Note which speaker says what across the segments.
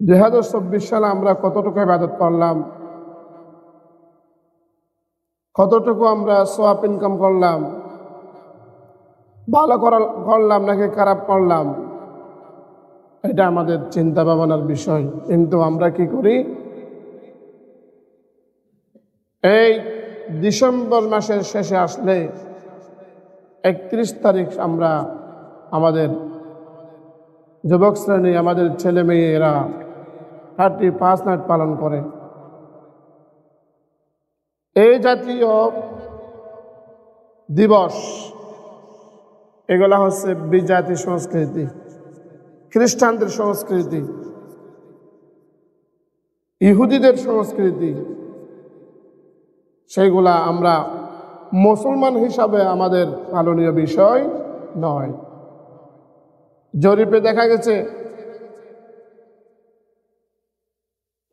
Speaker 1: 2024 সালে আমরা কতটুকু ইবাদত করলাম, কতটুকু আমরা সওয়াব ইনকাম করলাম, ভালো করলাম নাকি খারাপ করলাম, এটা আমাদের চিন্তা ভাবনার বিষয়। কিন্তু আমরা কি করি, এই ডিসেম্বর মাসের শেষে আসলে 31 তারিখ আমরা আমাদের যুবক শ্রেণী, আমাদের ছেলে মেয়েরা 35 নাইট পালন করে। এই জাতীয় দিবস এগুলা হচ্ছে বিজাতি সংস্কৃতি, খ্রিস্টানদের সংস্কৃতি, ইহুদিদের সংস্কৃতি। সেইগুলা আমরা মুসলমান হিসাবে আমাদের পালনীয় বিষয় নয়। জরিপে দেখা গেছে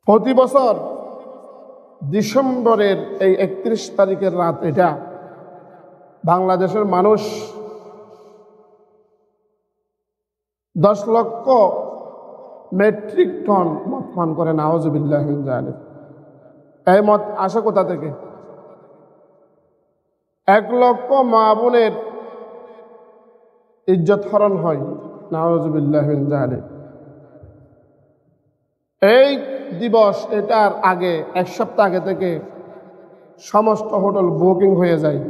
Speaker 1: প্রতি বছর ডিসেম্বরের এই 31 তারিখের রাত, এটা বাংলাদেশের মানুষ 10 লক্ষ মেট্রিক টন মদ পান করে। নাউজুবিল্লাহ মিন যালিক। এই মদ আসে কোথা থেকে? 1 লক্ষ মা বোনের ইজ্জত হরণ হয়। নাউজুবিল্লাহ মিন যালিক। এই দিবস, এটার আগে 1 সপ্তাহ আগে থেকে সমস্ত হোটেল বুকিং হয়ে যায়।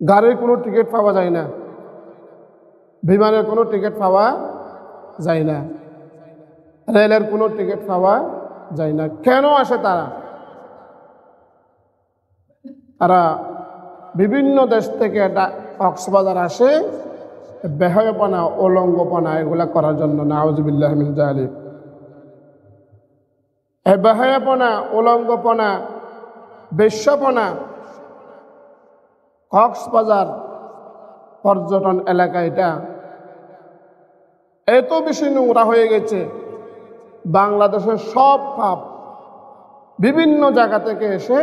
Speaker 1: গাড়ির কোনো টিকিট পাওয়া যায় না, বিমানের কোনো টিকিট পাওয়া যায় না, রেলের কোনো টিকিট পাওয়া যায় না। কেন আসে তারা? তারা বিভিন্ন দেশ থেকে কক্সবাজার আসে বেহায়াপনা, উলঙ্গপনা এগুলা করার জন্য। নাউজুবিল্লাহ মিন যালিক। এই বেহায়াপনা, উলঙ্গপনা, বেশ্যাপনা কক্সবাজার পর্যটন এলাকা এটা এত বেশি নোংরা হয়ে গেছে, বাংলাদেশের সব পাপ বিভিন্ন জায়গা থেকে এসে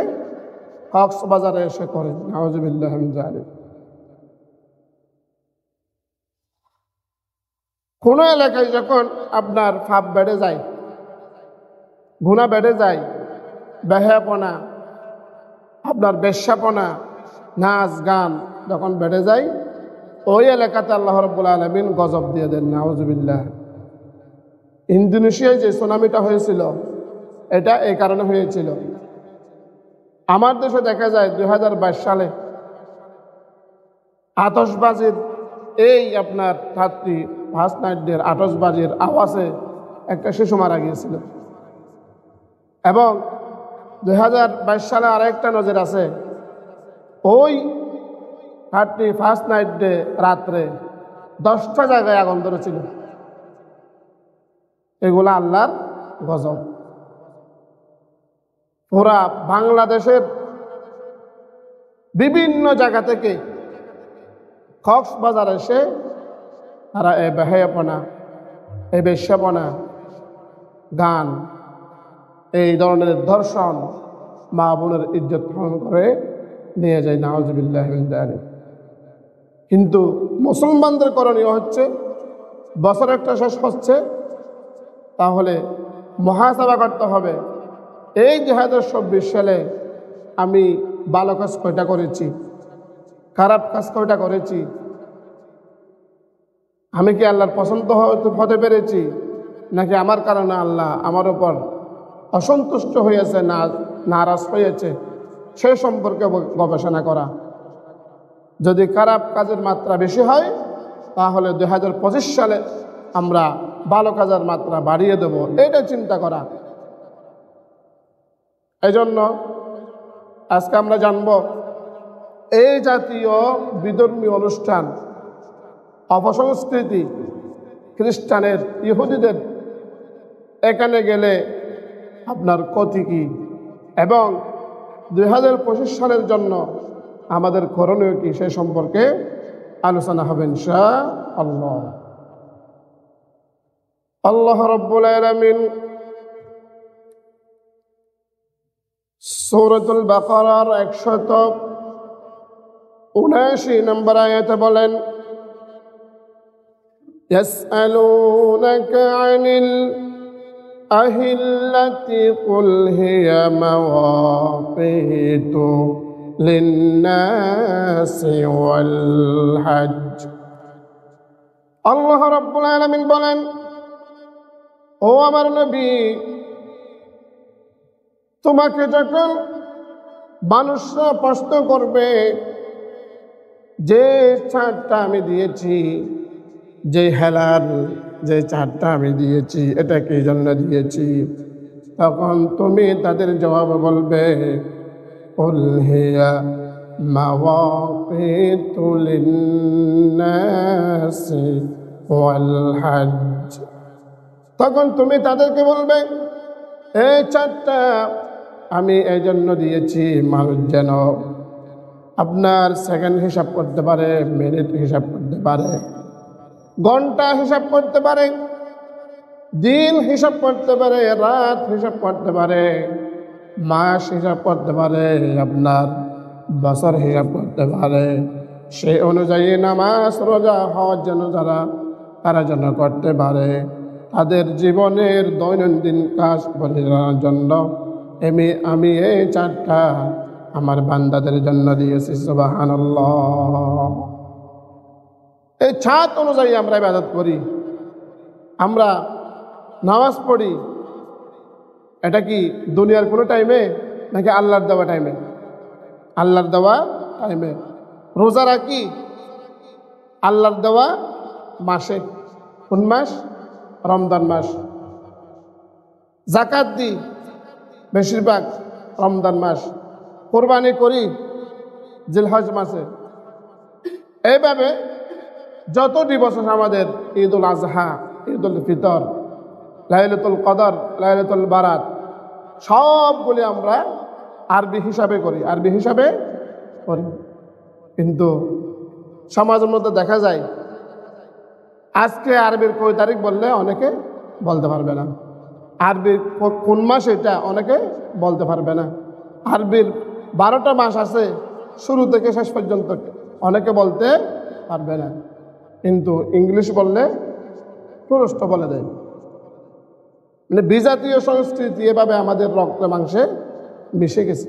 Speaker 1: কক্সবাজারে এসে করে। নাউজুবিল্লাহ মিন যালিক। কোনো এলাকায় যখন আপনার পাপ বেড়ে যায়, গুনাহ বেড়ে যায়, বেহায়াপনা, আপনার বেশ্যাপনা, নাচ গান যখন বেড়ে যায়, ওই এলাকাতে আল্লাহ রাব্বুল আলামিন গজব দিয়ে দেন। নাউজুবিল্লাহ। ইন্দোনেশিয়ায় যে সুনামিটা হয়েছিল, এটা এই কারণে হয়েছিল। আমার দেশে দেখা যায় 2022 সালে আতশবাজির, এই আপনার 31 নাইটের আতশবাজির আওয়াজে একটা শিশু মারা গিয়েছিল। এবং 2022 সালে আরেকটা নজির আছে, ওই 31 নাইট ডে রাত্রে 10টা জায়গায় আগুন ধরেছিল। এগুলা আল্লাহর গজব। পুরা বাংলাদেশের বিভিন্ন জায়গা থেকে কক্সবাজার এসে তারা এই বেহায়াপনা, এই বেশ্যাপনা, গান, এই ধরনের ধর্ষণ, মা বোনের ইজ্জত হরণ করে নিয়ে যায়। নাউজুবিল্লাহ মিন যালিক। কিন্তু মুসলমানদের করণীয় হচ্ছে, বছর একটা শেষ হচ্ছে, তাহলে মুহাসাবা করতে হবে, এই 2024 সালে আমি ভালো কাজ কয়টা করেছি, খারাপ কাজ কয়টা করেছি, আমি কি আল্লাহর পছন্দ হতে পেরেছি, নাকি আমার কারণে আল্লাহ আমার উপর অসন্তুষ্ট হয়েছে, নারাজ হয়েছে, সে সম্পর্কে গবেষণা করা। যদি খারাপ কাজের মাত্রা বেশি হয়, তাহলে 2025 সালে আমরা ভালো কাজের মাত্রা বাড়িয়ে দেব, এটা চিন্তা করা। এই জন্য আজকে আমরা জানব, এই জাতীয় বিধর্মী অনুষ্ঠান, অপসংস্কৃতি, খ্রিস্টানের, ইহুদিদের, এখানে গেলে আপনার ক্ষতি কি, এবং 2025 সালের জন্য আমাদের করণীয় কি, সে সম্পর্কে আলোচনা হবে ইনশাআল্লাহ। আল্লাহ রাব্বুল আলামিন সূরাতুল বাকারার 179 নম্বর আয়াতে বলেন, يسألونك عن الأهلة قل هي مواقيت للناس والحج আল্লাহ রাব্বুল আলামিন বলেন, ও আমার নবী, তোমাকে যখন মানুষরা প্রশ্ন করবে যে ছাড়টা আমি দিয়েছি, যে হেলাল যে ছাড়টা আমি দিয়েছি এটা কি জন্য দিয়েছি, তখন তুমি তাদের জবাবে বলবে কুল হিয়া মাওয়াকিতু লিন্নাসি ওয়াল হজ। তখন তুমি তাদেরকে বলবে এই ছাড়টা আমি এই জন্য দিয়েছি মানুষ যেন আপনার সেকেন্ড হিসাব করতে পারে, মিনিট হিসাব করতে পারে, ঘন্টা হিসাব করতে পারে, দিন হিসাব করতে পারে, রাত হিসাব করতে পারে, মাস হিসাব করতে পারে, আপনার বছর হিসাব করতে পারে। সেই অনুযায়ী নামাজ রোজা হজ যেন তারা যেন করতে পারে। তাদের জীবনের দৈনন্দিন কাজ পরিচালনার জন্য আমি এই চারটা আমার বান্দাদের জন্য দিয়েছি। সুবহানাল্লাহ। এই ছাদ অনুযায়ী আমরা ইবাদত করি, আমরা নামাজ পড়ি, এটা কি দুনিয়ার কোনো টাইমে নাকি আল্লাহর দেওয়া টাইমে? আল্লাহর দেওয়া টাইমে। রোজা রাখি আল্লাহর দেওয়া মাসে। কোন মাস? রমজান মাস। যাকাত দিই বেশিরভাগ রমজান মাস। কোরবানি করি জিলহজ মাসে। এইভাবে যত দিবস আছে আমাদের, ঈদুল আজহা, ঈদুল ফিতর, লাইলাতুল কদর, লাইলাতুল বারাত, সবগুলি আমরা আরবি হিসাবে করি, আরবি হিসাবে করি। কিন্তু সমাজের মধ্যে দেখা যায় আজকে আরবির কয় তারিখ বললে অনেকে বলতে পারবে না, আরবির কোন মাস এটা অনেকে বলতে পারবে না। আরবির 12টা মাস আছে শুরু থেকে শেষ পর্যন্ত, অনেকে বলতে পারবে না। কিন্তু ইংলিশ বললে তুরস্ক বলে দেয়। মানে বিজাতীয় সংস্কৃতি এভাবে আমাদের রক্ত মাংসে মিশে গেছে।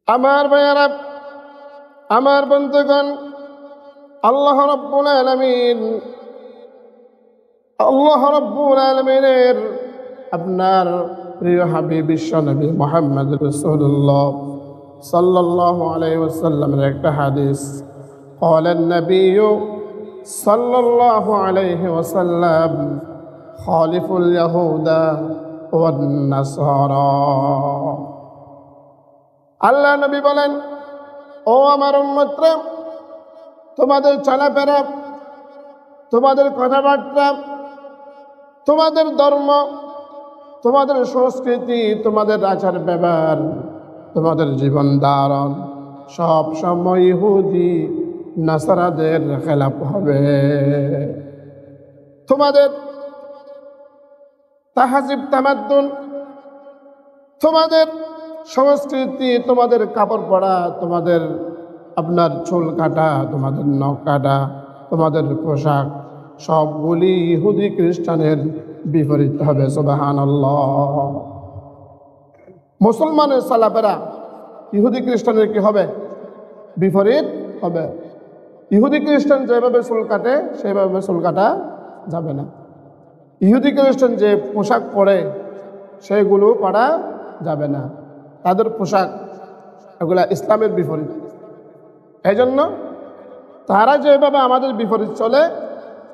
Speaker 1: আমার ভাইয়ারা, আমার বন্ধুগণ, আল্লাহ রাব্বুল আলামিনের আপনার প্রিয় হাবিব বিশ্ব নবী মুহাম্মদ রাসূলুল্লাহ সাল্লাল্লাহু আলাইহি ওয়াসাল্লামের একটা হাদিস, قال النبي صلى الله عليه وسلم خالف اليهود والنصارى। আল্লাহ নবী বলেন, ও আমার উম্মতরা, তোমাদের চলাফেরা, তোমাদের কথাবার্তা, তোমাদের ধর্ম, তোমাদের সংস্কৃতি, তোমাদের আচার ব্যবহার, তোমাদের জীবন ধারণ সব সময় ইহুদি নাসারাদের খেলাফ হবে। তোমাদের তাহাজিব তামাদ্দুন, তোমাদের সংস্কৃতি, তোমাদের কাপড় পরা, তোমাদের আপনার চুল কাটা, তোমাদের নখ কাটা, তোমাদের পোশাক, সবগুলি ইহুদি খ্রিস্টানের বিপরীত হবে। সুবহানাল্লাহ। মুসলমানের চলাফেরা ইহুদি খ্রিস্টানের কি হবে? বিপরীত হবে। ইহুদি খ্রিস্টান যেভাবে চুল কাটে সেভাবে চুল কাটা যাবে না। ইহুদি খ্রিস্টান যে পোশাক পরে সেগুলো পরা যাবে না। তাদের পোশাক এগুলা ইসলামের বিপরীত। এই জন্য তারা যেভাবে আমাদের বিপরীত চলে,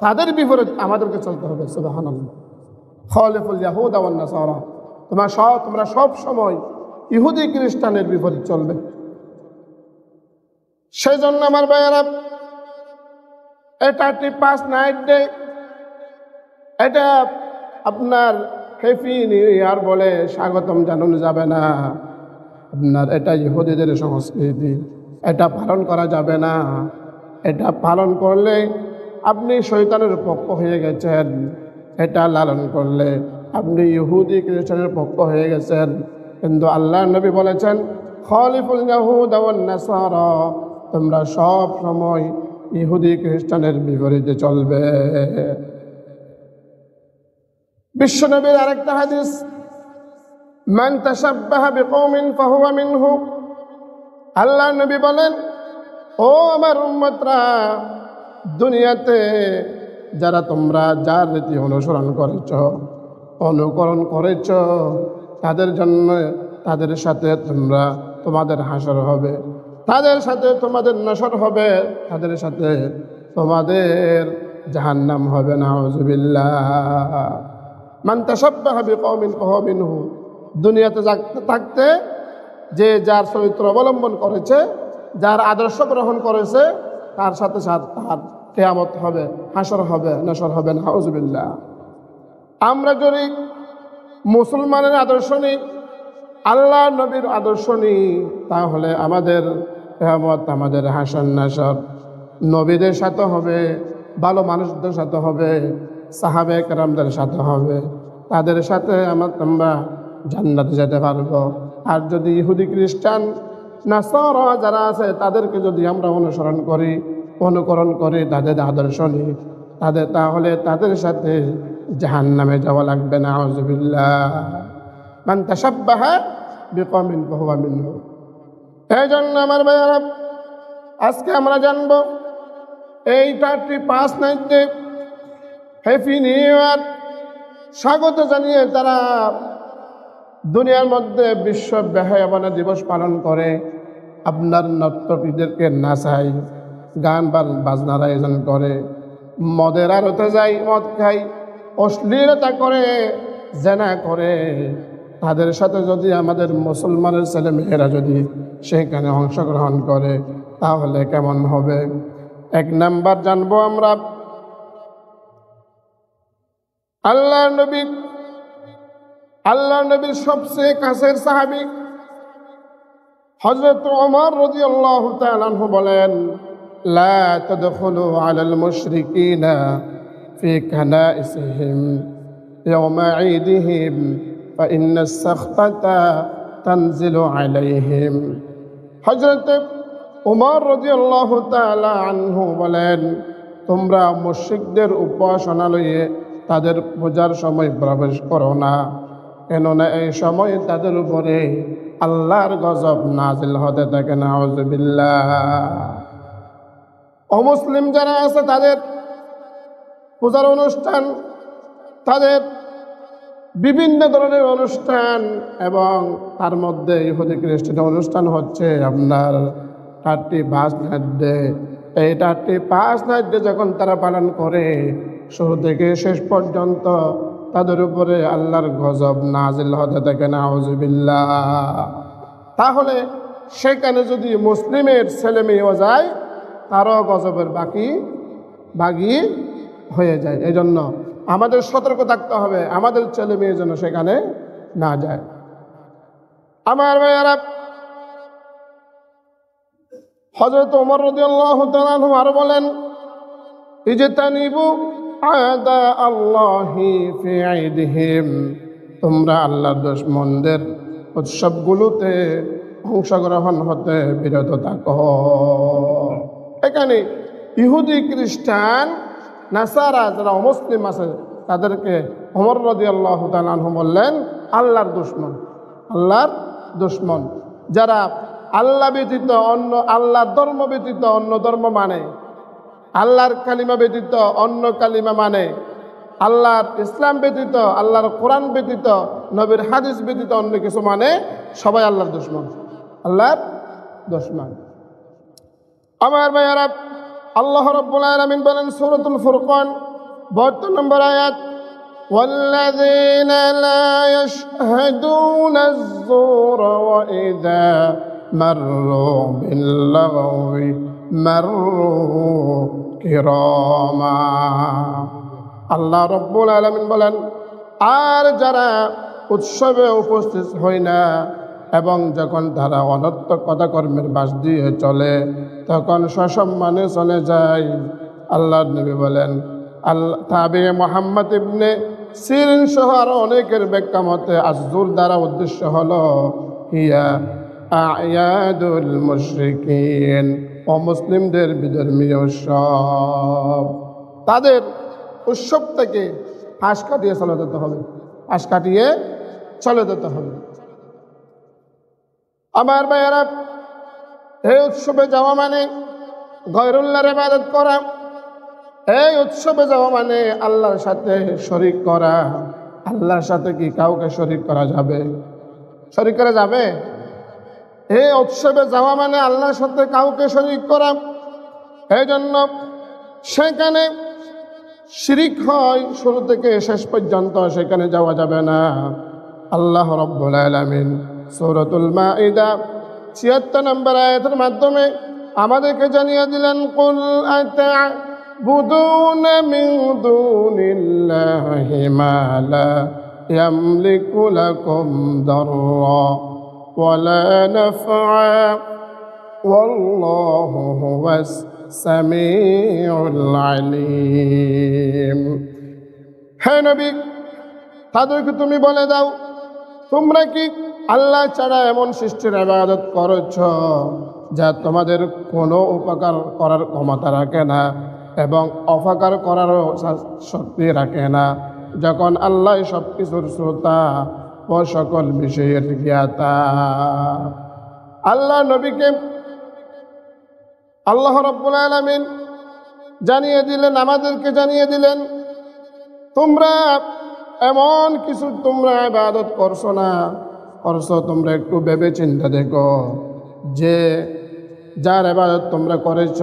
Speaker 1: তাদের বিপরীত আমাদেরকে চলতে হবে। সুবহানাল্লাহ। খালিফুল ইয়াহুদ ওয়ান নাসারা, তোমরা সব সময় ইহুদি খ্রিস্টানের বিপরীত চলবে। সেই জন্য আমার ভাইয়েরা, এটা 35 নাইট ডে, এটা আপনার হ্যাপি নিউ ইয়ার বলে স্বাগতম জানানো যাবে না। আপনার এটা ইহুদিদের সংস্কৃতি, এটা পালন করা যাবে না। এটা পালন করলে আপনি শয়তানের পক্ষ হয়ে গেছেন, এটা লালন করলে আপনি ইহুদি খ্রিস্টানের পক্ষ হয়ে গেছেন। কিন্তু আল্লাহর নবী বলেছেন, খালিফুল ইয়াহুদ ওয়ান নাসারা, তোমরা সব সময় ইহুদি খ্রিস্টানের বিপরীতে চলবে। বিশ্বনবীর আরেকটা হাদিস, মান তাশাব্বাহা বিকওমিন ফাহুয়া মিনহু। আল্লাহ নবী বলেন, ও আমার উম্মতরা, দুনিয়াতে যারা তোমরা যার রীতি অনুসরণ করেছ, অনুকরণ করেছ, তাদের জন্য, তাদের সাথে তোমাদের হাসর হবে, তাদের সাথে তোমাদের নসর হবে, তাদের সাথে তোমাদের জাহান্নাম হবে। নাউযুবিল্লাহ। মান তাশাব্বাহা বিকওমিন ফাহুয়া মিনহু। দুনিয়াতে থাকতে যে যার চরিত্র অবলম্বন করেছে, যার আদর্শ গ্রহণ করেছে, তার সাথে সাথে তার কিয়ামত হবে, হাসর হবে, নসর হবে। নাউযুবিল্লাহ। আমরা যদি মুসলমানের আদর্শ নিই, আল্লাহ নবীর আদর্শ নিই, তাহলে আমাদের কিয়ামত, আমাদের হাসর নাসর নবীদের সাথে হবে, ভালো মানুষদের সাথে হবে, সাহাবে কেরামদের সাথে হবে, তাদের সাথে আমরা জান্নাতে যেতে পারবো। আর যদি ইহুদি খ্রিস্টান নাসারা যারা আছে তাদেরকে যদি আমরা অনুসরণ করি, অনুকরণ করি, তাদের আদর্শ নিই, তাহলে তাদের সাথে জাহান্নামে যাওয়া লাগবে। নাউযুবিল্লাহ। মান তাশাব্বাহা বিকওমিন ফাহুয়া মিনহু। এই জন্য আমার ভাইয়েরা, আজকে আমরা জানবো এই 35 নাইটে হ্যাপি নিউ ইয়ার স্বাগত জানিয়ে তারা দুনিয়ার মধ্যে বিশ্ব বেহায়াপনা দিবস পালন করে। আপনার নর্তকীদেরকে নাচাই, গান বাজনার আয়োজন করে, মদের আড়তে যায়, মদ খাই, অশ্লীলতা করে, জেনা করে। তাদের সাথে যদি আমাদের মুসলমানের ছেলে মেয়েরা যদি সেখানে অংশগ্রহণ করে, তাহলে কেমন হবে? এক নাম্বার জানবো আমরা, আল্লাহ নবীর সবচেয়ে কাছের সাহাবী হযরত ওমর রাদিয়াল্লাহু তাআলা আনহু বলেন, লা তাদখুলু আলাল মুশরিকিনা ফি কানাইসিহিম ইয়াওমা ঈদিহিম ফা ইন্নাস সাখতাতা তানজিলু আলাইহিম। হযরত ওমর রাদিয়াল্লাহু তাআলা আনহু বলেন, তোমরা মুশরিকদের উপাসনালয়ে তাদের পূজার সময় প্রবেশ করো না, কেননা এই সময় তাদের উপরে আল্লাহর গজব নাজিল হতে থাকে। নাউযুবিল্লাহ। অমুসলিম যারা আছে তাদের পূজার অনুষ্ঠান, তাদের বিভিন্ন ধরনের অনুষ্ঠান, এবং তার মধ্যে ইহুদি খ্রিস্টান অনুষ্ঠান হচ্ছে আপনার 31 নাইট ডে। এই 31 নাইট ডে যখন তারা পালন করে, শুরু থেকে শেষ পর্যন্ত তাদের উপরে আল্লাহর গজব নাজিল হতে থাকে। নাউযুবিল্লাহ। তাহলে সেখানে যদি মুসলিমের ছেলে মেয়েও যায়, তারও গজবের বাগি হয়ে যায়। এই জন্য আমাদের সতর্ক থাকতে হবে, আমাদের ছেলে মেয়ে যেন সেখানে না যায়। আমার ভাইয়ারা, হযরত ওমর রাদিয়াল্লাহু তাআলা আনহু আরো বলেন, ইজতানিবু আদা আল্লাহি ফি ঈদিহিম। তোমরা আল্লাহর দুশমনদের উৎসবগুলোতে অংশগ্রহণ হতে বিরত থাকো। এখানে ইহুদি খ্রিস্টান নাসারা যারা অমুসলিম আছে, তাদেরকে ওমর রাদিয়াল্লাহু তাআলা আনহু বললেন আল্লাহর দুশমন। যারা আল্লাহ ব্যতীত অন্য, আল্লাহর ধর্ম ব্যতীত অন্য ধর্ম মানে, আল্লাহর কালিমা ব্যতীত অন্য কালিমা মানে, আল্লাহর ইসলাম ব্যতীত, আল্লাহর কোরআন ব্যতীত, নবীর হাদিস ব্যতীত অন্য কিছু মানে, সবাই আল্লাহর দুশমন। আমার ভাইয়ারা, আল্লাহ রাব্বুল আলামিন বলেন সূরাতুল ফুরকান 72 নম্বর আয়াত, والذين لا يشهدون الزور وإذا مروا باللغو مروا كراما। আল্লাহ রাব্বুল আলামিন বলেন, আর যারা উৎসবে উপস্থিত হয় না এবং যখন তারা অনর্থক কথাকর্মের বাস দিয়ে চলে, তখন সসম্মানে চলে যায়। আল্লাহর নবী বলেন, তাবিঈ মুহাম্মদ ইবনে সিরিন সহ আরো অনেকের ব্যাখ্যা মতে আযুর দ্বারা উদ্দেশ্য হলো হিয়া আয়াদুল মুশরিকিন, অমুসলিমদের বিধর্মীয় উৎসব। তাদের উৎসব থেকে পাশ কাটিয়ে চলে যেতে হবে, পাশ কাটিয়ে চলে যেতে হবে। আমার ভাইয়েরা, এই উৎসবে যাওয়া মানে গয়রুল্লাহর ইবাদত করা। এই উৎসবে যাওয়া মানে আল্লাহর সাথে শরীক করা। আল্লাহর সাথে কি কাউকে শরীক করা যাবে? শরীক করা যাবে? এই উৎসবে যাওয়া মানে আল্লাহর সাথে কাউকে শরীক করা। এই জন্য সেখানে শিরিক হয় শুরু থেকে শেষ পর্যন্ত, সেখানে যাওয়া যাবে না। আল্লাহ রাব্বুল আলামিন সূরাতুল মাইদা ৭৬ নম্বর আয়াতের মাধ্যমে আমাদেরকে জানিয়ে দিলেন, কুল আতা'বুদুনা মিন দুনিল্লাহি মা লা ইয়ামলিকু লাকুম দাররা ওয়ালা নাফআ ওয়াল্লাহু হুয়াস সামিউল আলিম। হে নবী, তাদেরকে তুমি বলে দাও, তোমরা কি আল্লাহ ছাড়া এমন সৃষ্টির ইবাদত করছ যা তোমাদের কোনো উপকার করার ক্ষমতা রাখে না এবং অপকার করারও শক্তি রাখে না, যখন আল্লাহ সব কিছুর শ্রোতা ও সকল বিষয়ের জ্ঞাতা। আল্লাহ নবীকে আল্লাহ রাব্বুল আলামিন জানিয়ে দিলেন, আমাদেরকে জানিয়ে দিলেন, তোমরা এমন কিছু তোমরা ইবাদত করছো না, করছো তোমরা একটু ভেবে চিন্তা দেখো যে যার ইবাদত তোমরা করেছ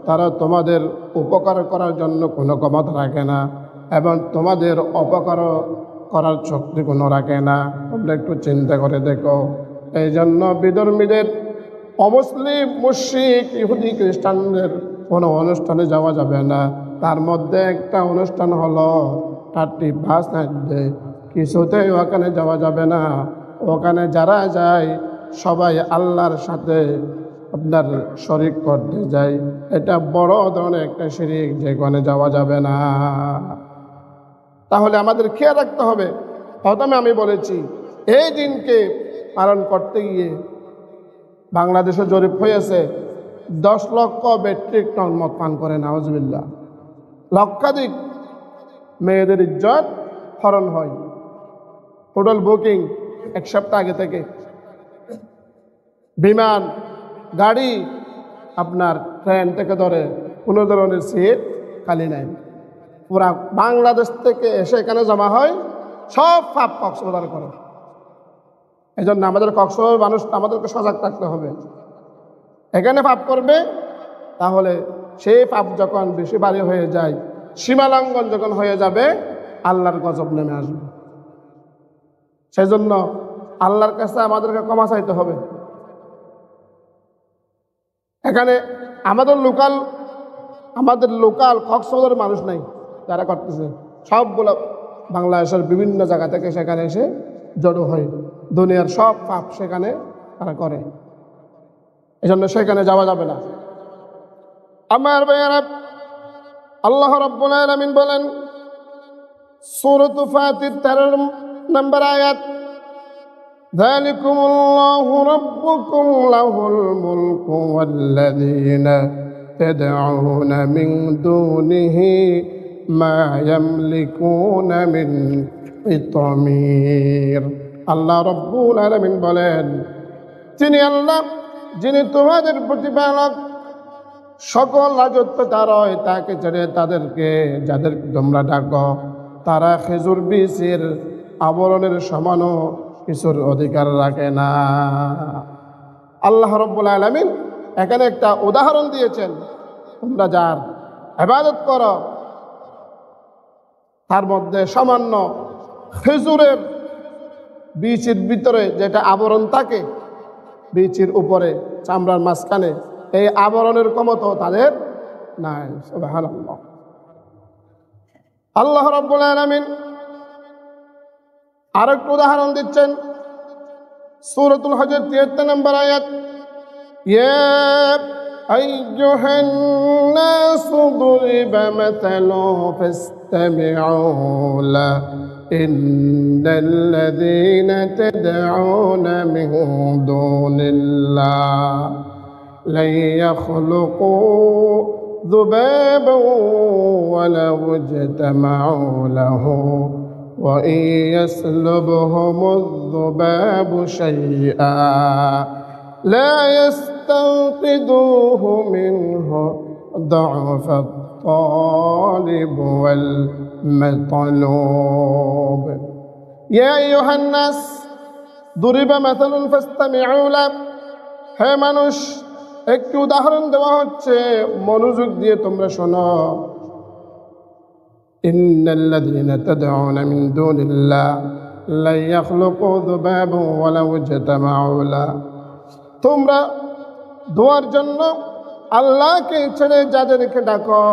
Speaker 1: তারা তোমাদের উপকার করার জন্য কোনো ক্ষমতা রাখে না এবং তোমাদের অপকার করার শক্তি কোনো রাখে না। তোমরা একটু চিন্তা করে দেখো। এই জন্য বিধর্মীদের, অমুসলিম, মুশরিক, ইহুদি, খ্রিস্টানদের কোনো অনুষ্ঠানে যাওয়া যাবে না। তার মধ্যে একটা অনুষ্ঠান হলো 31st নাইট ডে। কিছুতেই ওখানে যাওয়া যাবে না। ওখানে যারা যায় সবাই আল্লাহর সাথে আপনার শরীক করতে যায়। এটা বড় ধরনের একটা শিরিক, যেখানে যাওয়া যাবে না। তাহলে আমাদের খেয়াল রাখতে হবে। প্রথমে আমি বলেছি, এই দিনকে পালন করতে গিয়ে বাংলাদেশে জরিপ হয়েছে 10 লক্ষ মেট্রিক টন মদ পান করে, নাউজুবিল্লাহ। লক্ষাধিক মেয়েদের ইজ্জত হরণ হয়। হোটেল বুকিং 1 সপ্তাহ আগে থেকে, বিমান, গাড়ি, আপনার ট্রেন থেকে ধরে কোনো ধরনের সিট খালি নাই। পুরা বাংলাদেশ থেকে এসে এখানে জমা হয়, সব পাপ কক্সবাজার করে। এই জন্য আমাদের কক্সবাজার মানুষ, আমাদেরকে সজাগ থাকতে হবে। এখানে পাপ করবে, তাহলে সেই পাপ যখন বেশি বাড়ি হয়ে যায়, সীমালঙ্ঘন যখন হয়ে যাবে, আল্লাহর গজব নেমে আসবে। সেজন্য আল্লাহর কাছে আমাদেরকে ক্ষমা চাইতে হবে। এখানে আমাদের লোকাল কক্সবাজারের মানুষ নাই যারা করতেছে, সবগুলো বাংলাদেশের বিভিন্ন জায়গা থেকে সেখানে এসে জড়ো হয়। দুনিয়ার সব পাপ সেখানে তারা করে। এই জন্য সেখানে যাওয়া যাবে না। আমার ভাইয়েরা, আল্লাহ রাব্বুল আলামিন বলেন সূরাত ফাতির 13 নম্বর আয়াত, যালিকুমুল্লাহু রাব্বুকুম লাহুল মুলকু ওয়াল্লাযীনা তাদউনা মিন দুনিহি মা ইয়ামলিকুনা মিন ইতমির। আল্লাহ রাব্বুল আলামিন বলেন, তিনি আল্লাহ, যিনি তোমাদের প্রতিপালক, সকল রাজত্ব তার হয়। তাকে ছেড়ে তাদেরকে, যাদের তোমরা ডাকো, তারা খেজুর বীজের আবরণের সমানও কিছুর অধিকার রাখে না। আল্লাহ রাব্বুল আলামিন এখানে একটা উদাহরণ দিয়েছেন, তোমরা যার ইবাদত করো তার মধ্যে সামান্য খেজুরের বীজের ভিতরে যেটা আবরণ থাকে, বীজের উপরে চামড়ার মাঝখানে, এই আবরণের ক্ষমতা তাদের নাই। সুবহানাল্লাহ। আল্লাহ রাব্বুল আলামিন আরেকটা উদাহরণ দিচ্ছেন, সূরাতুল হজর 73 নম্বর আয়াত, ইয়া আইয়ুহান নাসু দুরিবা মাসালুন ফাসতামিউ লা ইন্নাল্লাযীনা তাদউনা মিন দুনিল্লাহ لن يخلقوا ذبابا ولو اجتمعوا له وإن يسلبهم الذباب شيئا لا يستنقذوه منه ضعف الطالب والمطلوب يا أيها الناس ضرب مثل فاستمعوا له হে মানুষ একটি উদাহরণ দেওয়া হচ্ছে মনোযোগ দিয়ে তোমরা শোনো ইন্নাল্লাযীনা তাদউনা মিন দুনিল্লাহ লা ইয়াখলুকু যুবাবান ওয়ালাউ ইজতামাউ লাহু তোমরা দোয়ার জন্য আল্লাহকে ছেড়ে যাদেরকে ডাকো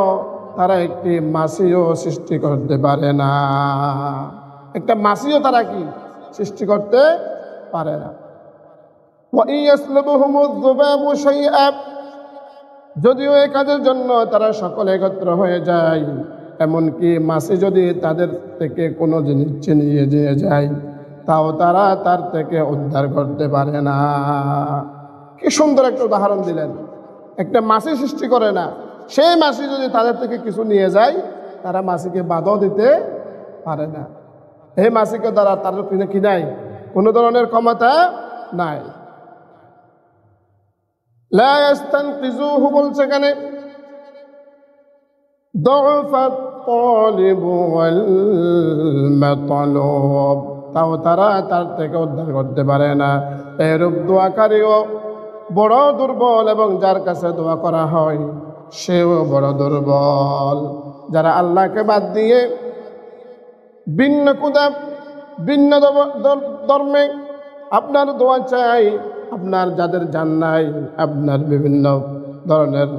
Speaker 1: তারা একটি মাছিও সৃষ্টি করতে পারে না একটা মাছিও তারা কি সৃষ্টি করতে পারে না وَإِنْ يَسْلُبْهُمُ الذُّبَابُ شَيْئًا যদিও এই কাজের জন্য তারা সকলে একত্র হয়ে যায় এমনকি মাছি যদি তাদের থেকে কোনো জিনিস ছিনিয়ে নিয়ে যায় তাও তারা তার থেকে উদ্ধার করতে পারে না কি সুন্দর একটা উদাহরণ দিলেন একটা মাছি সৃষ্টি করে না সেই মাছি যদি তাদের থেকে কিছু নিয়ে যায় তারা মাছিকে বাধাও দিতে পারে না এই মাছিকে দ্বারা তার কি নাই কোনো ধরনের ক্ষমতা নাই লা ইস্তানকিজুহু বলছে কেন দুআফাত তালিব ওয়াল মাতলুব তাও তারা তার থেকে উদ্ধার করতে পারে না এরূপ দোয়াকারীও বড় দুর্বল এবং যার কাছে দোয়া করা হয় সেও বড় দুর্বল যারা আল্লাহকে বাদ দিয়ে ভিন্ন খুদা ভিন্ন ধর্মে আপনার দোয়া চাই আপনার যাদের জান নাই আপনার বিভিন্ন ধরনের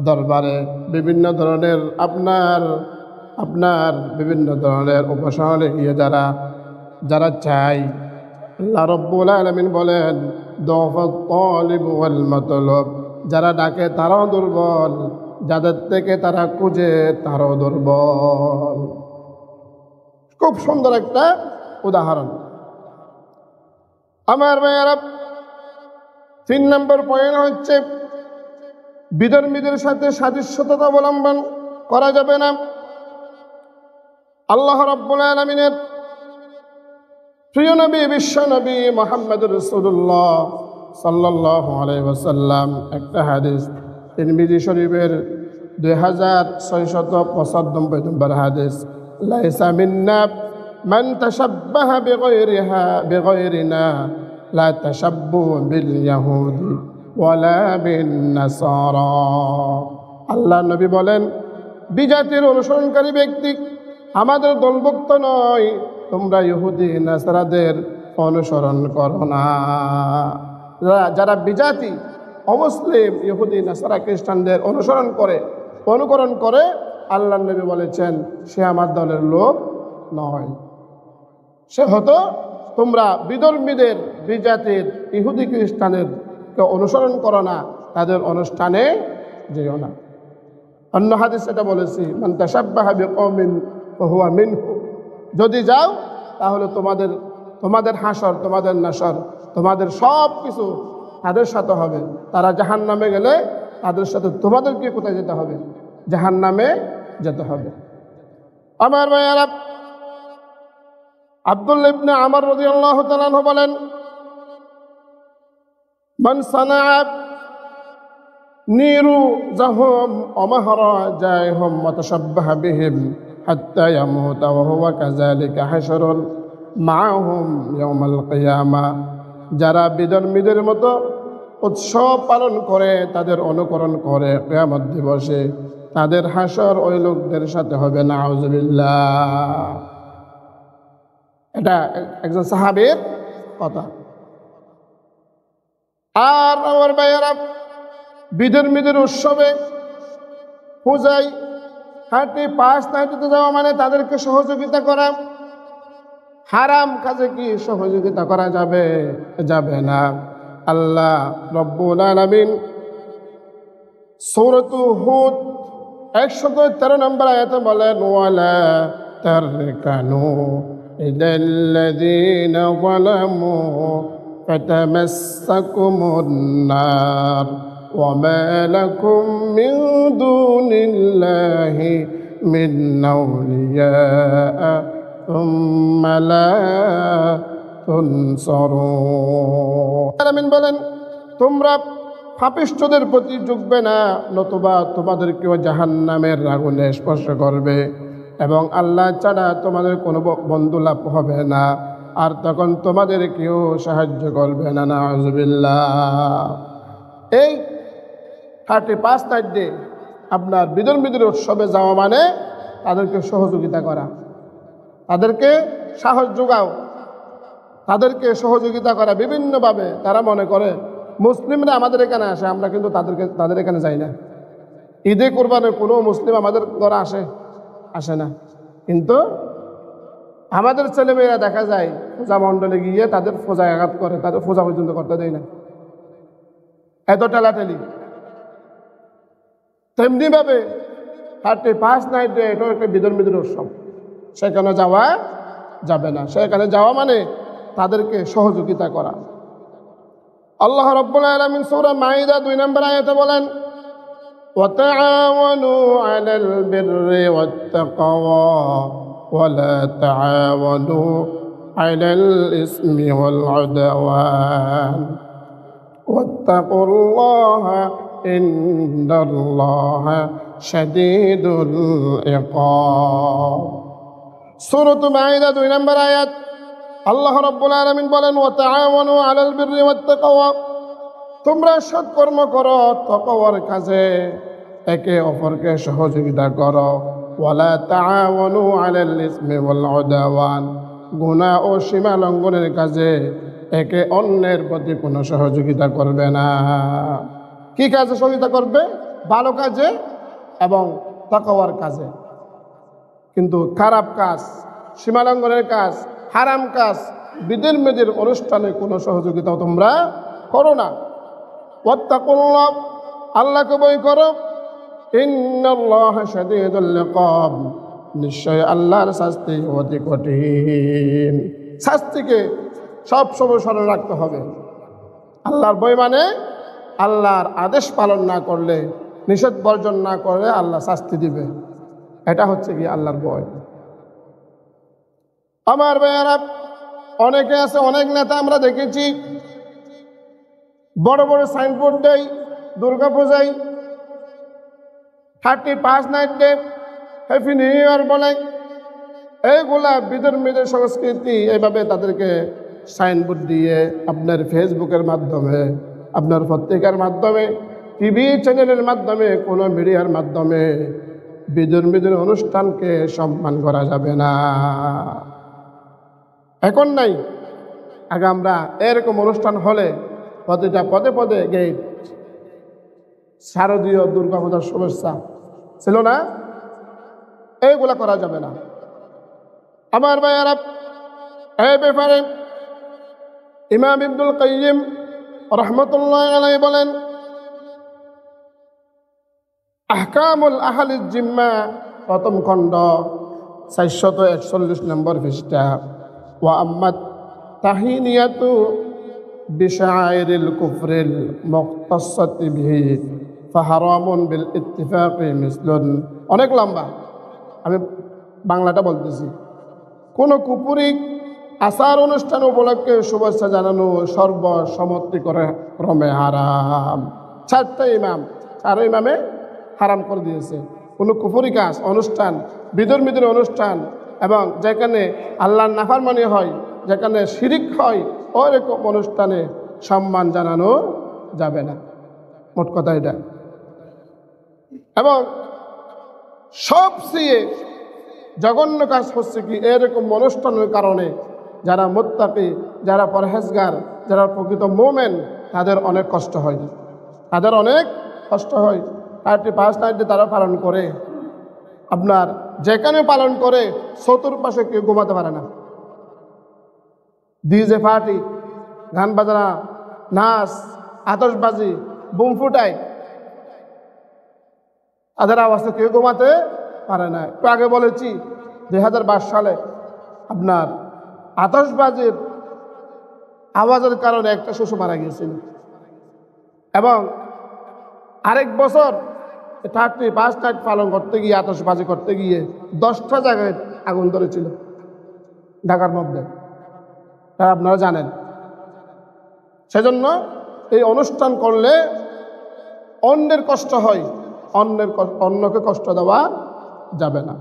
Speaker 1: দরবারে বিভিন্ন ধরনের আপনার বিভিন্ন ধরনের উপাসনায় গিয়ে যারা চাই আল্লাহ রাব্বুল আলামিন বলেন দুআফাত তালিব ওয়াল মাতলুব যারা ডাকে তারাও দুর্বল যাদের থেকে তারা খুঁজে তারাও দুর্বল খুব সুন্দর একটা উদাহরণ আমার ভাইয়েরা 3 নম্বর পয়েন্ট হচ্ছে বিধর্মীদের সাথে সাদৃশ্যতা অবলম্বন করা যাবে না আল্লাহ রাব্বুল আলামিনের প্রিয় নবী বিশ্ব নবী মুহাম্মদুর রাসূলুল্লাহ সাল্লাল্লাহু আলাইহি ওয়াসাল্লাম একটা হাদিস তিরমিজি শরীফের 2695 নম্বর হাদিস লাইসা মিন্না মান তাশাব্বাহা বিগায়রিনা লা তাশাব্বু বিল ইয়াহুদি ওয়ালা বিন নাসারা আল্লাহ নবী বলেন বিজাতির অনুসরণকারী ব্যক্তি আমাদের দলভুক্ত নয় তোমরা ইহুদি নাসারাদের অনুসরণ করো না যারা বিজাতি অমুসলিম ইহুদি নাসারা খ্রিস্টানদের অনুকরণ করে আল্লাহ নবী বলেছেন সে আমার দলের লোক নয় সে হতো তোমরা বিধর্মীদের বিজাতির ইহুদি খ্রিস্টানের অনুসরণ করো না তাদের অনুষ্ঠানে যেও না অন্য হাদিস এটা বলেছি মান তাশাব্বাহা বিকওমিন ফাহুয়া মিনহু যদি যাও তাহলে তোমাদের হাসর তোমাদের নাসর তোমাদের সব কিছু তাদের সাথে হবে তারা জাহান্নামে গেলে তাদের সাথে তোমাদেরকে কোথায় যেতে হবে জাহান্নামে যেতে হবে আমার ভাইয়েরা আব্দুল্লাহ ইবনে আমর রাদিয়াল্লাহু তাআলা আনহু বলেন মান সানাআ নিরু জাহুম অমহরা জায়হুম মুতাশাব্বাহা বিহিম হাত্তা ইয়ামুতা ওয়া হুয়া কাযালিকা হাশরুল মাআহুম ইয়াউমাল কিয়ামা যারা বিধর্মীদের মতো উৎসব পালন করে তাদের অনুকরণ করে কিয়ামত দিবসে তাদের হাসর ওই লোকদের সাথে হবে নাউযুবিল্লাহ এটা একজন সাহাবীর কথা আর আমার ভাইয়েরা বিধর্মীদের উৎসবে পূজায় হাঁটিতে যাওয়া মানে তাদেরকে সহযোগিতা করা হারাম কাজে কি সহযোগিতা করা যাবে না আল্লাহ রব্বুল আলামিন সূরাতু হুদ 113 নম্বর আয়াতে বলেন ওয়ালা তারকানু ইলাল্লাযীনা যালামু ফাতামাসসাকুমুন নার وما لكم من دون الله من أولياء ثم لا تنصرون আমিন বলেন, তোমরা পাপিষ্ঠদের প্রতি ঝুঁকবে না, নতুবা তোমাদেরকেও জাহান্নামের আগুনে স্পর্শ করবে এবং আল্লাহ ছাড়া তোমাদের কোনো বন্ধু লাভ হবে না, আর তখন তোমাদের কেউ সাহায্য করবে না। নাউযুবিল্লাহ। এই 35 তারিখে আপনার বিদুর উৎসবে যাওয়া মানে তাদেরকে সহযোগিতা করা, তাদেরকে সাহস যোগাও, তাদেরকে সহযোগিতা করা বিভিন্নভাবে। তারা মনে করে মুসলিমরা আমাদের এখানে আসে, আমরা কিন্তু তাদের এখানে যাই না। ঈদে কোরবানে কোনো মুসলিম আমাদের ঘরে আসে না, কিন্তু আমাদের ছেলেমেয়েরা দেখা যায় পূজা মণ্ডলে গিয়ে তাদের পূজায় আঘাত করে, তাদের পূজা পর্যন্ত করতে দেয় না, এত ঠেলাঠেলি। তেমনিভাবে 35 নাইটে এটাও একটা বিদুর উৎসব, সেখানে যাওয়া যাবে না। সেখানে যাওয়া মানে তাদেরকে সহযোগিতা করা। আল্লাহ রাব্বুল আলামিন সূরা মাইদা 2 নম্বর আয়াতে বলেন, ওয়াতাআওয়ানু আলাল বিররি ওয়াত্তাকওয়া ওয়ালা তাআওয়ানু আলাল ইসমি ওয়াল উদওয়ান ওয়াত্তাকুল্লাহা ইন্নাল্লাহা শাদীদুল ইকাব। সূরা মাইদা 2 নম্বর আয়াত। আল্লাহ রাব্বুল আলামিন বলেন, ওয়াতাআওয়ানু আলাল বিররি ওয়াত্তাকওয়া, তোমরা সৎকর্ম করো, তাকওয়ার কাজে একে অপরকে সহযোগিতা করো। ওয়ালা তাআওয়ানু আলাল ইসমি ওয়াল উদওয়ান, গুনাহ ও সীমা লঙ্ঘনের কাজে একে অন্যের প্রতি কোনো সহযোগিতা করবে না। কি কাজে সহযোগিতা করবে? ভালো কাজে এবং তাকওয়ার কাজে। কিন্তু খারাপ কাজ, সীমা লঙ্ঘনের কাজ, হারাম কাজ, বিদের মেদের অনুষ্ঠানে কোনো সহযোগিতা তোমরা করো না। ওয়াত্তাকুল্লাহ, আল্লাহকে ভয় করো। ইন্নাল্লাহা শাদীদুল ইকাব, নিশ্চয় আল্লাহর শাস্তি অতি কঠিন। শাস্তিকে সবসময় স্মরণ রাখতে হবে। আল্লাহর ভয় মানে আল্লাহর আদেশ পালন না করলে, নিষেধ বর্জন না করলে আল্লাহ শাস্তি দিবে। এটা হচ্ছে কি আল্লাহর ভয়। আমার ভাইয়ারা, অনেকে আছে, অনেক নেতা আমরা দেখেছি বড় বড় সাইনবোর্ড দেয় দুর্গা পূজায়, 35 night day, happy new year বলে। এইগুলা বিদের মেয়েদের সংস্কৃতি। এইভাবে তাদেরকে সাইনবোর্ড দিয়ে আপনার ফেসবুকের মাধ্যমে, আপনার পত্রিকার মাধ্যমে, টিভি চ্যানেলের মাধ্যমে, কোনো মিডিয়ার মাধ্যমে বিদের মেয়েদের অনুষ্ঠানকে সম্মান করা যাবে না। এখন নাই, আগে আমরা এরকম অনুষ্ঠান হলে প্রতিটা পদে পদে গেট, শারদীয় দুর্গা পূজার শুভেচ্ছা ছিল না? এইগুলা করা যাবে না। আমার ভাইয়ারা, এই ব্যাপারে ইমাম ইবনুল কাইয়িম রাহমাতুল্লাহি আলাইহি বলেন, আহকামুল আহলিজ জিম্মা, প্রথম খণ্ড 441 নম্বর পৃষ্ঠা। ওয়া আম্মাত তাহিনিয়াতু বিশাইরিল কুফরিল মুখতাসাতি বিহি ফাহারামুন বিল ইত্তিফাকি মিসলুন। অনেক লম্বা, আমি বাংলাটা বলতেছি। কোন কুপুরিক আচার অনুষ্ঠান উপলক্ষে শুভেচ্ছা জানানো সর্বসম্মতিক্রমে হারাম। 4টা ইমাম, 4 ইমামে হারাম করে দিয়েছে। কোনো কুপুরি কাজ, অনুষ্ঠান, বিধর্মীদের অনুষ্ঠান এবং যেখানে আল্লাহর নাফরমানি হয়, যেখানে শিরিক হয়, ওইরকম অনুষ্ঠানে সম্মান জানানো যাবে না। মোট কথা এটা। এবং সবচেয়ে জঘন্য কাজ হচ্ছে কি, এরকম অনুষ্ঠানের কারণে যারা মুত্তাকি, যারা পরহেজগার, যারা প্রকৃত মুমিন, তাদের অনেক কষ্ট হয়, তাদের অনেক কষ্ট হয়। 35 নাইটে তারা পালন করে, আপনার যেখানে পালন করে চতুর্পাশে কেউ ঘুমাতে পারে না। ডিজে পার্টি, গান বাজনা, নাচ, আতশবাজি, বুম ফুটায়, তাদের আওয়াজে কেউ ঘুমাতে পারে না। একটু আগে বলেছি 2022 সালে আপনার আতশবাজির আওয়াজের কারণে একটা শিশু মারা গিয়েছিল এবং আরেক বছর 31 নাইট পালন করতে গিয়ে, আতশবাজি করতে গিয়ে 10টা জায়গায় আগুন ধরেছিল ঢাকার মধ্যে, তা আপনারা জানেন। সেজন্য এই অনুষ্ঠান করলে অন্যের কষ্ট হয়, অন্যকে কষ্ট দেওয়া যাবে না।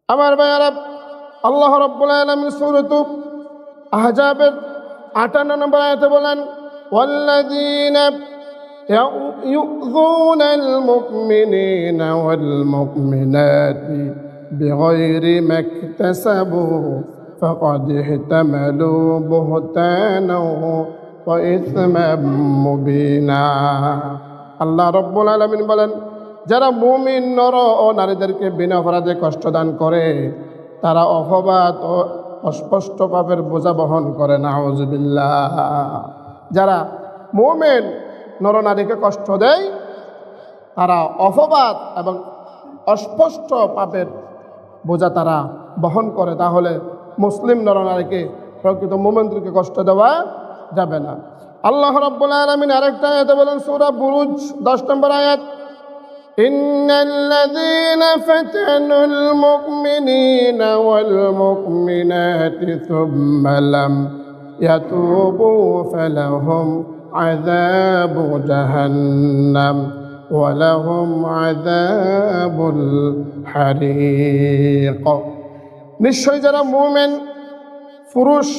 Speaker 1: আমার ভাইয়ারা, আল্লাহ রাব্বুল আলামিন সূরাত আহজাবের 58 নম্বর আয়াতে বলেন, ওয়াল্লাযীনা ইউযুনাল মুমিনিনা ওয়াল মুমিনাতি বিগাইরি মাকতাসাবু ফাকাদ ইহতামালু বুহতানাও ওয়া ইসমান মুবিনা। আল্লাহ রাব্বুল আলামিন বলেন, যারা মুমিন নর ও নারীদেরকে বিনা অপরাধে কষ্ট দান করে তারা অপবাদ ও অস্পষ্ট পাপের বোঝা বহন করে। নাউযুবিল্লাহ। যারা মুমিন নর নারীকে কষ্ট দেয় তারা অপবাদ এবং অস্পষ্ট পাপের বোঝা তারা বহন করে। তাহলে মুসলিম নর নারীকে, প্রকৃত মুমিনদেরকে কষ্ট দেওয়া যাবে না। আল্লাহ রাব্বুল আলামিন আরেকটা আয়াতে বলেন, সূরা বুরুজ 10 নম্বর আয়াত, ইন্নাল্লাযীনা ফাতানুল মুমিনিনা ওয়াল মুমিনাতি সুম্মা লাম ইয়াতুবু ফালাহুম আযাবু জাহান্নাম ওয়া লাহুম আযাবুল হারিক। নিশ্চয় যারা মুমিন পুরুষ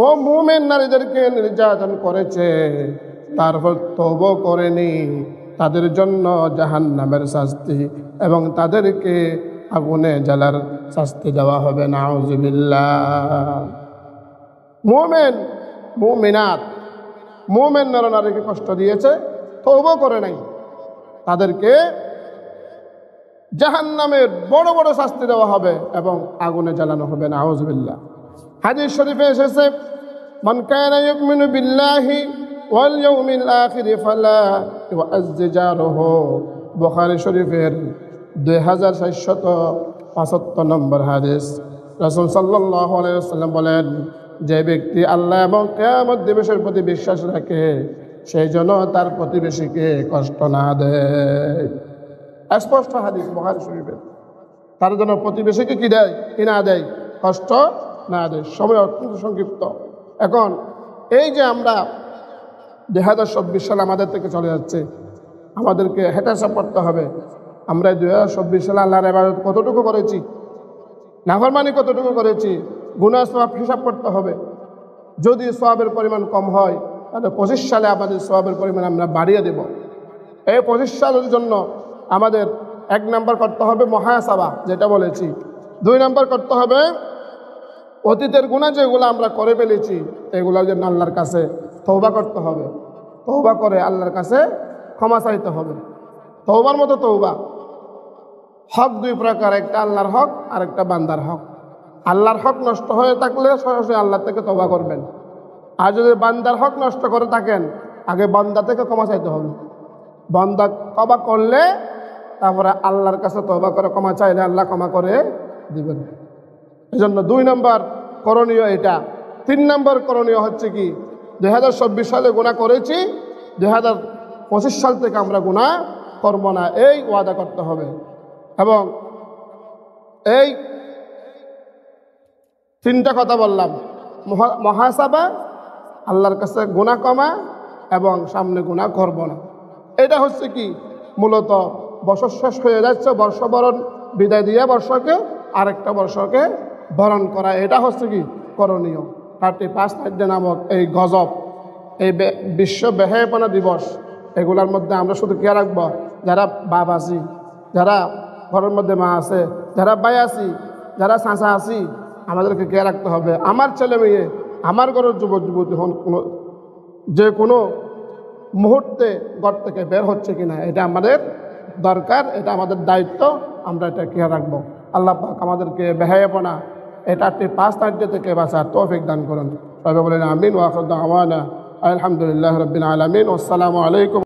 Speaker 1: ও মুমিন নারীদেরকে নির্যাতন করেছে তারপর তওবা করেনি, তাদের জন্য জাহান্নামের শাস্তি এবং তাদেরকে আগুনে জ্বালার শাস্তি দেওয়া হবে। নাউযুবিল্লাহ। মুমিন মুমিনাত, মুমিন নর নারীকে কষ্ট দিয়েছে, তওবা করে নাই, তাদেরকে জাহান্নামের বড় বড় শাস্তি দেওয়া হবে এবং আগুনে জ্বালানো হবে। নাউযুবিল্লাহ। হাদিস শরীফে এসেছে, মান কানা ইউমিনু বিল্লাহি ওয়াল ইয়াউমিল আখির ফালা ইউআজ্জি জারহু। বুখারী শরীফের 2775 নম্বর হাদিস। রাসূল সাল্লাল্লাহু আলাইহি ওয়াসাল্লাম বলেন, যে ব্যক্তি আল্লাহ এবং কিয়ামত দিবসের প্রতি বিশ্বাস রাখে সেই জন্য তার প্রতিবেশীকে কষ্ট না দেয়। স্পষ্ট হাদিস বুখারী শরীফের। তার জন্য প্রতিবেশীকে কি দেয়, কি না দেয়, কষ্ট না দেয়। সময় অত্যন্ত সংক্ষিপ্ত। এখন এই যে আমরা 2024 সাল আমাদের থেকে চলে যাচ্ছে, আমাদেরকে হেটাসাপ করতে হবে। আমরা 2024 সালে আল্লাহর ইবাদত কতটুকু করেছি, নাফরমানি কতটুকু করেছি, গুনাহ সওয়াব হিসাব করতে হবে। যদি সওয়াবের পরিমাণ কম হয় তাহলে 25 সালে আমাদের সওয়াবের পরিমাণ আমরা বাড়িয়ে দেব। এই 25 সালের জন্য আমাদের 1 নাম্বার করতে হবে মুহাসাবা, যেটা বলেছি। 2 নাম্বার করতে হবে অতীতের গুনাহ যেগুলো আমরা করে ফেলেছি এগুলোর জন্য আল্লাহর কাছে তওবা করতে হবে। তওবা করে আল্লাহর কাছে ক্ষমা চাইতে হবে। তওবার মতো তওবা। হক 2 প্রকার, একটা আল্লাহর হক আর একটা বান্দার হক। আল্লাহর হক নষ্ট হয়ে থাকলে সরাসরি আল্লাহ থেকে তওবা করবেন। আর যদি বান্দার হক নষ্ট করে থাকেন আগে বান্দা থেকে ক্ষমা চাইতে হবে। বান্দা তওবা করলে তারপরে আল্লাহর কাছে তওবা করে ক্ষমা চাইলে আল্লাহ ক্ষমা করে দিবেন। এজন্য 2 নম্বর করণীয় এটা। 3 নম্বর করণীয় হচ্ছে কি, 2024 সালে গুনাহ করেছি, 2025 সাল থেকে আমরা গুনাহ করব না, এই ওয়াদা করতে হবে। এবং এই 3টা কথা বললাম, মুহাসাবা, আল্লাহর কাছে গুনাহ কমা এবং সামনে গুনাহ করব না। এটা হচ্ছে কি, মূলত বছর শেষ হয়ে যাচ্ছে, বর্ষবরণ বিদায় দিয়ে বর্ষকে আরেকটা বর্ষকে বরণ করা, এটা হচ্ছে কি করণীয়। 31 নাইট নামক এই গজব, এই বিশ্ব বেহায়াপনা দিবস, এগুলোর মধ্যে আমরা শুধু কে রাখবো, যারা বাপ আছি, যারা ঘরের মধ্যে মা আছে, যারা ভাই আছি, যারা চাচা আছি, আমাদেরকে কে রাখতে হবে। আমার ছেলে মেয়ে, আমার ঘরের যুবক যুবতী যে কোনো মুহূর্তে ঘর থেকে বের হচ্ছে কিনা এটা আমাদের দরকার, এটা আমাদের দায়িত্ব, আমরা এটা কে রাখবো। আল্লাহ পাক আমাদেরকে বেহায়াপনা এটা 5 নাইট থেকে বাঁচার তৌফিক দান করুন। সবাই বলেন আমিন। ওয়া আখিরু দাওয়ানা আলহামদুলিল্লাহি রাব্বিল আলামিন। আসসালামু আলাইকুম।